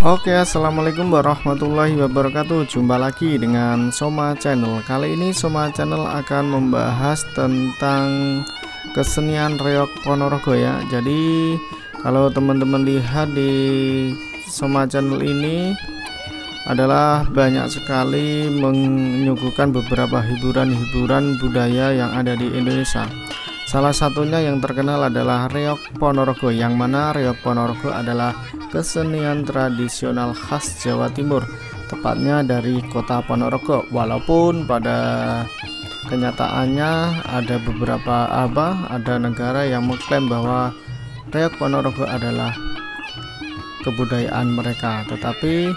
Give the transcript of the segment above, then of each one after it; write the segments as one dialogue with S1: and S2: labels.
S1: Oke, assalamualaikum warahmatullahi wabarakatuh. Jumpa lagi dengan Soma Channel. Kali ini Soma Channel akan membahas tentang kesenian reog Ponorogo ya. Jadi kalau teman-teman lihat di Soma Channel ini adalah banyak sekali menyuguhkan beberapa hiburan-hiburan budaya yang ada di Indonesia. Salah satunya yang terkenal adalah reog Ponorogo, yang mana reog Ponorogo adalah kesenian tradisional khas Jawa Timur, tepatnya dari kota Ponorogo. Walaupun pada kenyataannya ada beberapa ada negara yang mengklaim bahwa reog Ponorogo adalah kebudayaan mereka, tetapi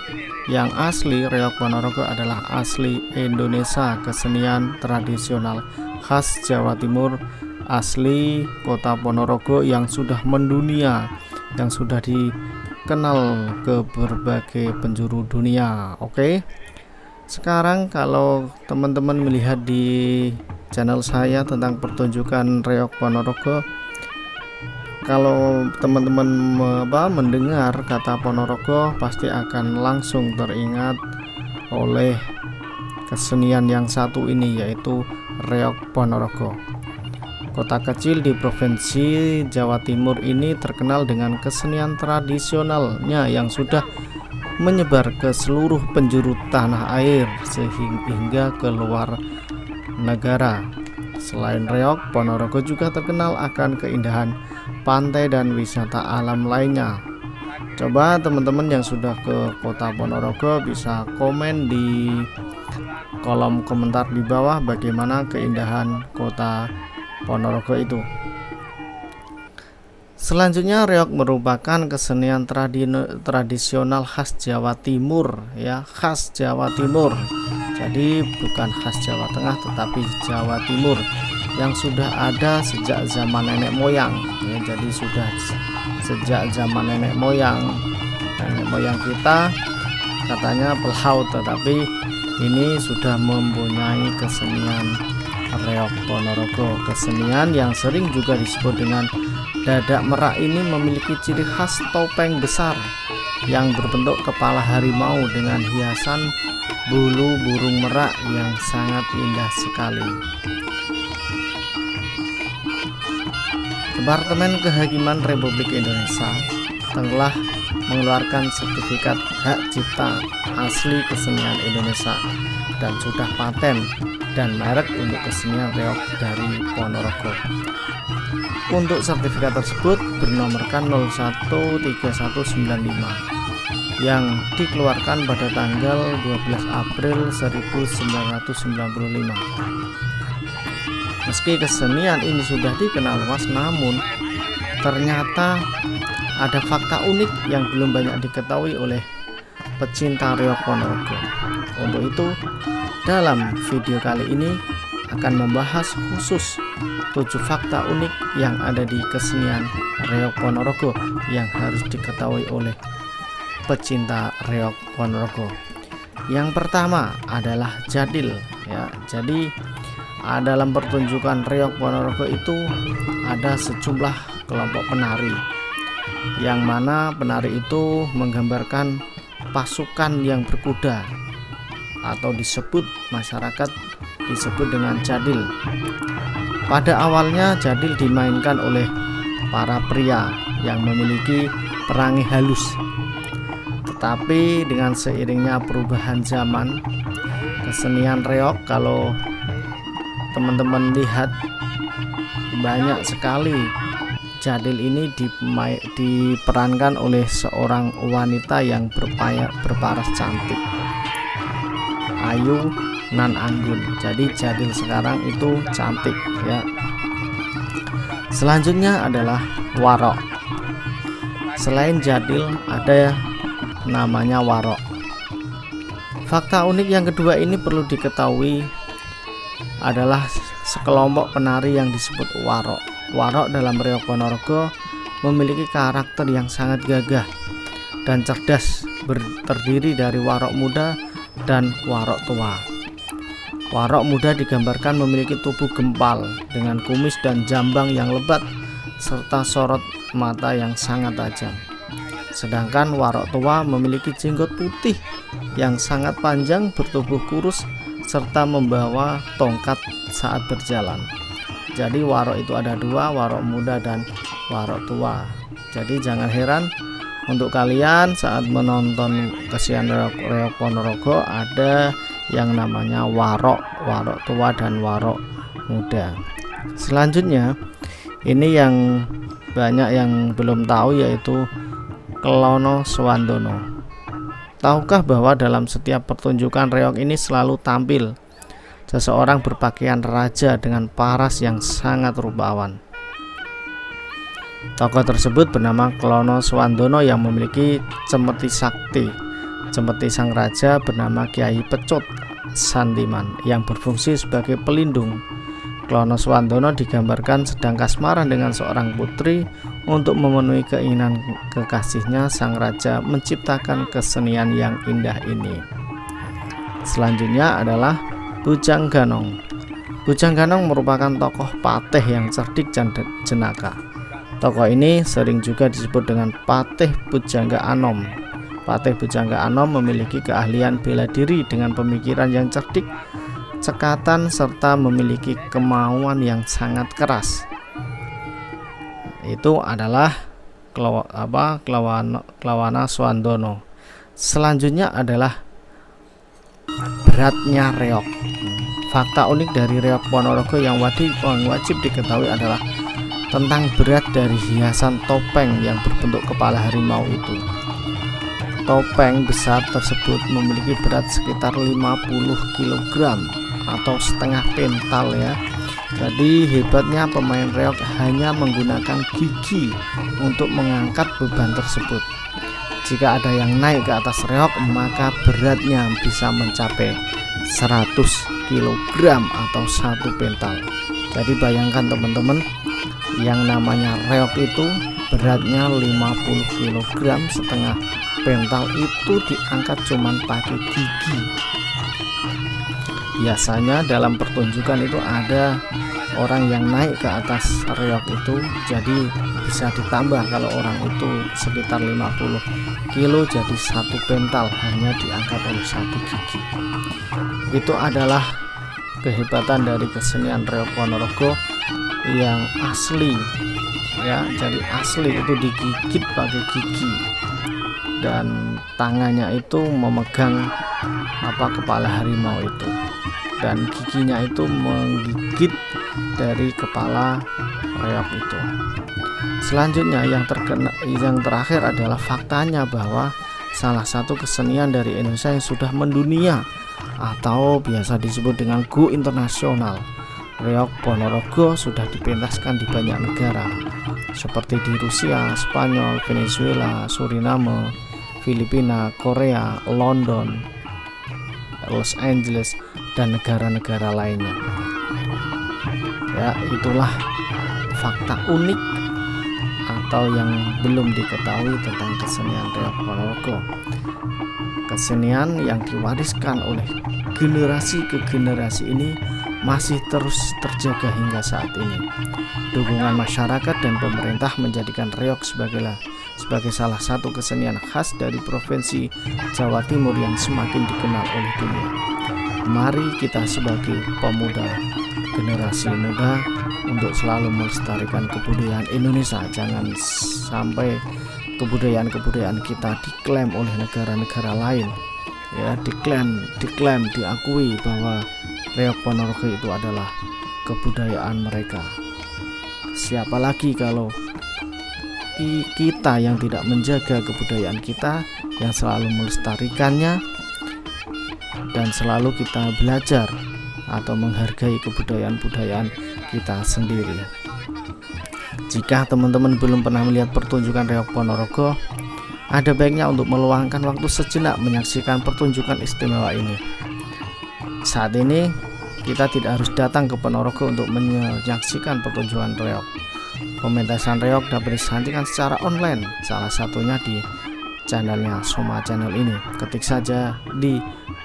S1: yang asli reog Ponorogo adalah asli Indonesia, kesenian tradisional khas Jawa Timur, asli kota Ponorogo yang sudah mendunia, yang sudah dikenal ke berbagai penjuru dunia. Oke, sekarang kalau teman-teman melihat di channel saya tentang pertunjukan reog Ponorogo, kalau teman-teman mendengar kata Ponorogo pasti akan langsung teringat oleh kesenian yang satu ini, yaitu reog Ponorogo. Kota kecil di provinsi Jawa Timur ini terkenal dengan kesenian tradisionalnya yang sudah menyebar ke seluruh penjuru tanah air sehingga ke luar negara. Selain reog, Ponorogo juga terkenal akan keindahan pantai dan wisata alam lainnya. Coba teman-teman yang sudah ke kota Ponorogo bisa komen di kolom komentar di bawah bagaimana keindahan kota Ponorogo itu. Selanjutnya, reog merupakan kesenian tradisional khas Jawa Timur ya, khas Jawa Timur. Jadi bukan khas Jawa Tengah tetapi Jawa Timur, yang sudah ada sejak zaman nenek moyang ya. Jadi sudah sejak zaman nenek moyang kita katanya pelaut, tetapi ini sudah mempunyai kesenian reog Ponorogo. Kesenian yang sering juga disebut dengan dadak merak ini memiliki ciri khas topeng besar yang berbentuk kepala harimau dengan hiasan bulu burung merak yang sangat indah sekali. Departemen Kehakiman Republik Indonesia telah mengeluarkan sertifikat hak cipta asli kesenian Indonesia dan sudah paten dan merek untuk kesenian reog dari Ponorogo. Untuk sertifikat tersebut bernomorkan 013195 yang dikeluarkan pada tanggal 12 April 1995. Meski kesenian ini sudah dikenal luas, namun ternyata ada fakta unik yang belum banyak diketahui oleh pecinta reog Ponorogo. Untuk itu, dalam video kali ini akan membahas khusus 7 fakta unik yang ada di kesenian reog Ponorogo yang harus diketahui oleh pecinta reog Ponorogo. Yang pertama adalah jadil ya. Jadi dalam pertunjukan reog Ponorogo itu ada sejumlah kelompok penari, yang mana penari itu menggambarkan pasukan yang berkuda, atau disebut masyarakat disebut dengan jadil. Pada awalnya jadil dimainkan oleh para pria yang memiliki perangai halus, tetapi dengan seiringnya perubahan zaman, kesenian reog, kalau teman-teman lihat, banyak sekali jadil ini diperankan oleh seorang wanita yang berparas cantik, ayu nan anggun. Jadi jadil sekarang itu cantik ya. Selanjutnya adalah warok. Selain jadil ada namanya warok. Fakta unik yang kedua ini perlu diketahui adalah sekelompok penari yang disebut warok. Warok dalam reog Ponorogo memiliki karakter yang sangat gagah dan cerdas, terdiri dari warok muda dan warok tua. Warok muda digambarkan memiliki tubuh gempal dengan kumis dan jambang yang lebat serta sorot mata yang sangat tajam. Sedangkan warok tua memiliki jenggot putih yang sangat panjang, bertubuh kurus, serta membawa tongkat saat berjalan. Jadi warok itu ada dua, warok muda dan warok tua. Jadi jangan heran untuk kalian saat menonton kesenian reog Ponorogo ada yang namanya warok tua dan warok muda. Selanjutnya ini yang banyak yang belum tahu, yaitu Klono Swandono. Tahukah bahwa dalam setiap pertunjukan reog ini selalu tampil seseorang berpakaian raja dengan paras yang sangat rupawan. Tokoh tersebut bernama Klono Swandono yang memiliki cemeti sakti. Cemeti sang raja bernama Kyai Pecut Santiman yang berfungsi sebagai pelindung. Klono Swandono digambarkan sedang kasmaran dengan seorang putri. Untuk memenuhi keinginan kekasihnya, sang raja menciptakan kesenian yang indah ini. Selanjutnya adalah Bujang Ganong. Bujang Ganong merupakan tokoh patih yang cerdik dan jenaka. Tokoh ini sering juga disebut dengan Patih Pujangga Anom. Patih Pujangga Anom memiliki keahlian bela diri dengan pemikiran yang cerdik, cekatan, serta memiliki kemauan yang sangat keras. Itu adalah Klono Swandono. Selanjutnya adalah beratnya reog. Fakta unik dari reog Ponorogo yang wajib diketahui adalah tentang berat dari hiasan topeng yang berbentuk kepala harimau itu. Topeng besar tersebut memiliki berat sekitar 50 kg atau setengah pental ya. Jadi hebatnya pemain reog hanya menggunakan gigi untuk mengangkat beban tersebut. Jika ada yang naik ke atas reog, maka beratnya bisa mencapai 100 kg atau 1 pental. Jadi bayangkan teman-teman, yang namanya reog itu beratnya 50 kg, setengah pental itu diangkat cuman pakai gigi. Biasanya dalam pertunjukan itu ada orang yang naik ke atas reog itu, jadi bisa ditambah kalau orang itu sekitar 50 kilo jadi 1 pental hanya diangkat oleh 1 gigi. Itu adalah kehebatan dari kesenian reog Ponorogo yang asli ya. Jadi asli itu digigit pakai gigi dan tangannya itu memegang kepala harimau itu, dan giginya itu menggigit dari kepala reog itu. Selanjutnya yang terakhir adalah faktanya bahwa salah satu kesenian dari Indonesia yang sudah mendunia atau biasa disebut dengan go internasional, reog Ponorogo sudah dipentaskan di banyak negara seperti di Rusia, Spanyol, Venezuela, Suriname, Filipina, Korea, London, Los Angeles, dan negara-negara lainnya. Ya, itulah fakta unik atau yang belum diketahui tentang kesenian reog Ponorogo. Kesenian yang diwariskan oleh generasi ke generasi ini masih terus terjaga hingga saat ini. Dukungan masyarakat dan pemerintah menjadikan reog sebagai salah satu kesenian khas dari Provinsi Jawa Timur yang semakin dikenal oleh dunia. Mari kita sebagai pemuda, generasi muda, untuk selalu melestarikan kebudayaan Indonesia. Jangan sampai kebudayaan kita diklaim oleh negara-negara lain ya, diklaim diakui bahwa reog Ponorogo itu adalah kebudayaan mereka. Siapa lagi kalau kita yang tidak menjaga kebudayaan kita, yang selalu melestarikannya dan selalu kita belajar atau menghargai kebudayaan kita sendiri. Jika teman-teman belum pernah melihat pertunjukan reog Ponorogo, ada baiknya untuk meluangkan waktu sejenak menyaksikan pertunjukan istimewa ini. Saat ini kita tidak harus datang ke Ponorogo untuk menyaksikan pertunjukan reog. Pementasan reog dapat disaksikan secara online, salah satunya di channelnya Soma Channel ini. Ketik saja di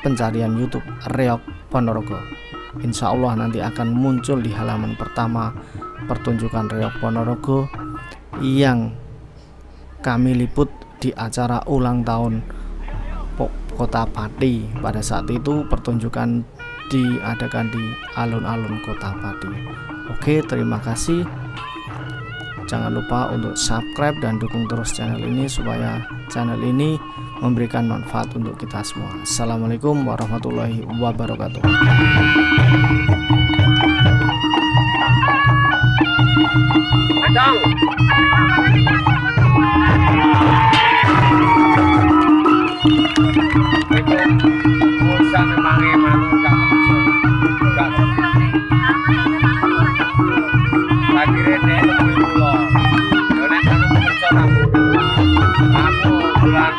S1: pencarian YouTube reog Ponorogo. Insya Allah nanti akan muncul di halaman pertama pertunjukan reog Ponorogo yang kami liput di acara ulang tahun Kota Pati. Pada saat itu pertunjukan diadakan di alun-alun Kota Pati. Oke, terima kasih. Jangan lupa untuk subscribe dan dukung terus channel ini supaya channel ini memberikan manfaat untuk kita semua. Assalamualaikum warahmatullahi wabarakatuh.
S2: Aku bulan